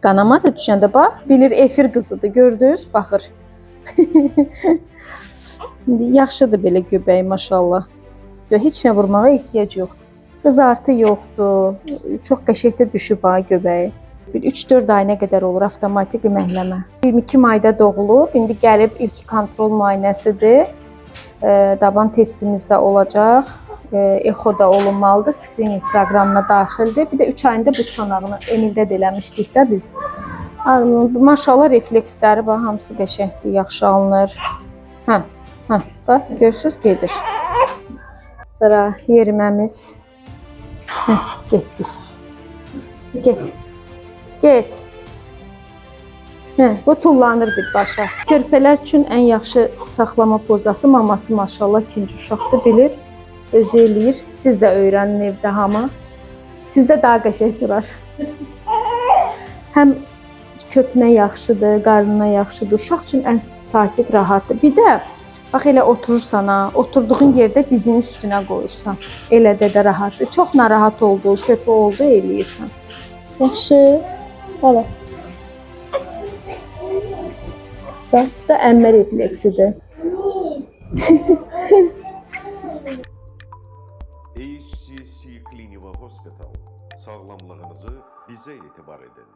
Qanama da düşəndə bax, bilir efir qızıdır, gördünüz, baxır. Yaxşıdır belə göbəyi, maşallah. Heç nə vurmağa ehtiyac yoxdur. Qızartı yoxdur, çox qəşəngdə düşüb ha göbəyi. Bir 3-4 ay nə qədər olur avtomatik məhləmə. 22 mayda doğulub, indi gəlib ilk kontrol müayinəsidir. Daban testimiz də olacaq, exo da olunmalıdır, skrining proqramına daxildir. Bir də 3 ayında bu çanağını Emildə də eləmişdik də biz. Maşallah refleksləri bax, hamısı qəşəngdir, yaxşı alınır. Bax, görürsünüz, gedir. Sonra yeriməmiz. Getdik. Get. Bu tullanır birbaşa. Körpələr üçün ən yaxşı saxlama pozası maması maşallah ikinci uşaqdır, bilir. Özü eləyir. Siz də öyrənin evdə hamı. Sizdə daha qəşəng durar. Həm köpünə yaxşıdır, qarnına yaxşıdır. Uşaq üçün ən sakit, rahatdır. Bir də bax elə oturursan ha, oturduğun yerdə dizinin üstünə qoyursan. Elə də rahatdır. Çox narahat oldu, köpü oldu, eləyirsən. Yaxşı. Hala. Bax, bu da əmmə refleksidir. HCC Cliniva Hospital. Sağlamlığınızı bizə etibar edin.